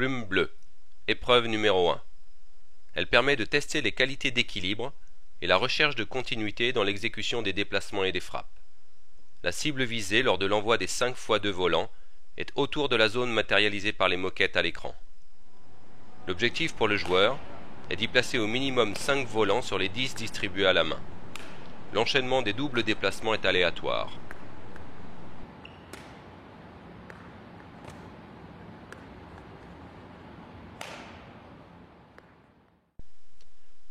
Plume bleue. Épreuve numéro 1. Elle permet de tester les qualités d'équilibre et la recherche de continuité dans l'exécution des déplacements et des frappes. La cible visée lors de l'envoi des 5x2 volants est autour de la zone matérialisée par les moquettes à l'écran. L'objectif pour le joueur est d'y placer au minimum 5 volants sur les 10 distribués à la main. L'enchaînement des doubles déplacements est aléatoire.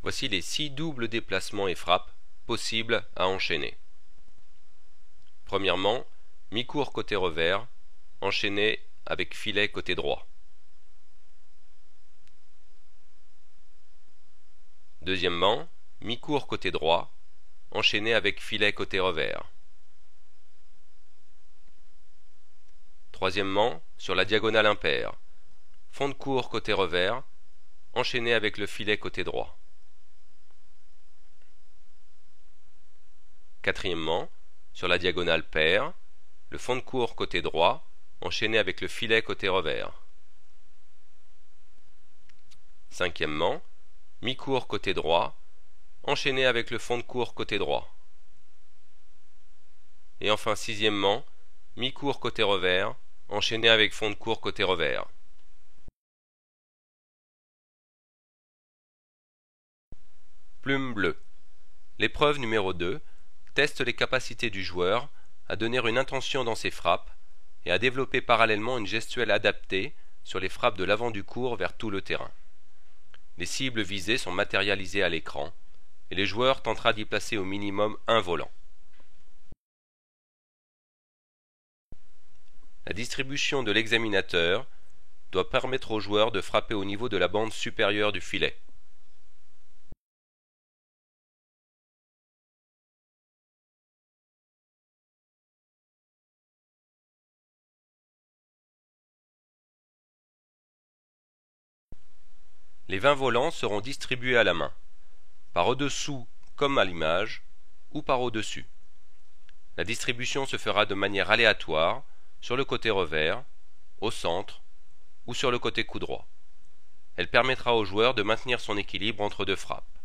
Voici les 6 doubles déplacements et frappes possibles à enchaîner. Premièrement, mi-court côté revers, enchaîné avec filet côté droit. Deuxièmement, mi-court côté droit, enchaîné avec filet côté revers. Troisièmement, sur la diagonale impaire, fond de court côté revers, enchaîné avec le filet côté droit. Quatrièmement, sur la diagonale paire, le fond de court côté droit, enchaîné avec le filet côté revers. Cinquièmement, mi-court côté droit, enchaîné avec le fond de court côté droit. Et enfin sixièmement, mi-court côté revers, enchaîné avec fond de court côté revers. Plume bleue. L'épreuve numéro 2 teste les capacités du joueur à donner une intention dans ses frappes et à développer parallèlement une gestuelle adaptée sur les frappes de l'avant du court vers tout le terrain. Les cibles visées sont matérialisées à l'écran et les joueurs tentera d'y placer au minimum un volant. La distribution de l'examinateur doit permettre aux joueurs de frapper au niveau de la bande supérieure du filet. Les 20 volants seront distribués à la main, par au-dessous comme à l'image, ou par au-dessus. La distribution se fera de manière aléatoire sur le côté revers, au centre ou sur le côté coup droit. Elle permettra au joueur de maintenir son équilibre entre deux frappes.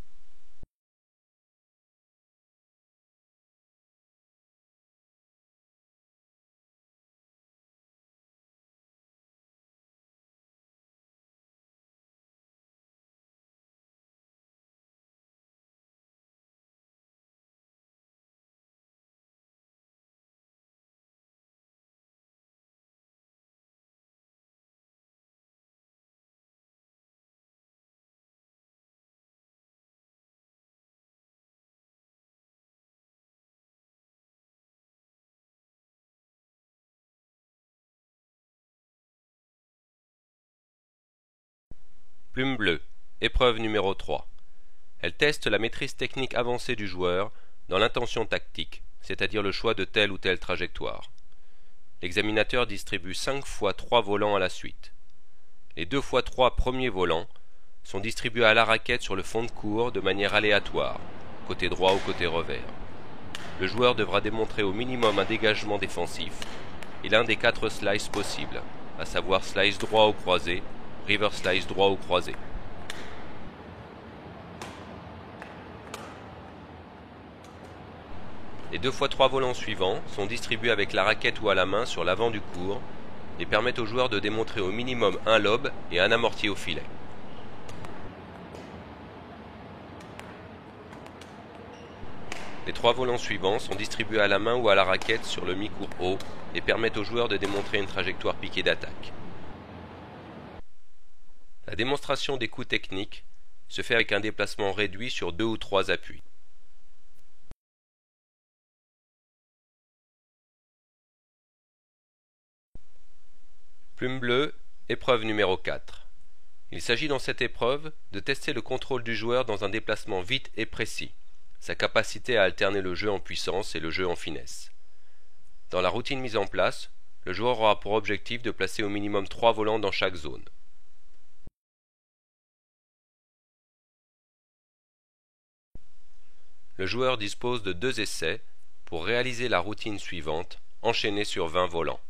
Plume bleue. Épreuve numéro 3. Elle teste la maîtrise technique avancée du joueur dans l'intention tactique, c'est-à-dire le choix de telle ou telle trajectoire. L'examinateur distribue 5 fois 3 volants à la suite. Les 2 fois 3 premiers volants sont distribués à la raquette sur le fond de court de manière aléatoire, côté droit ou côté revers. Le joueur devra démontrer au minimum un dégagement défensif et l'un des 4 slices possibles, à savoir slice droit ou croisé, river slice droit ou croisé. Les 2 fois 3 volants suivants sont distribués avec la raquette ou à la main sur l'avant du court et permettent au joueur de démontrer au minimum un lob et un amorti au filet. Les 3 volants suivants sont distribués à la main ou à la raquette sur le mi-court haut et permettent au joueur de démontrer une trajectoire piquée d'attaque. La démonstration des coups techniques se fait avec un déplacement réduit sur 2 ou 3 appuis. Plume bleue, épreuve numéro 4. Il s'agit dans cette épreuve de tester le contrôle du joueur dans un déplacement vite et précis, sa capacité à alterner le jeu en puissance et le jeu en finesse. Dans la routine mise en place, le joueur aura pour objectif de placer au minimum 3 volants dans chaque zone. Le joueur dispose de 2 essais pour réaliser la routine suivante, enchaînée sur 20 volants.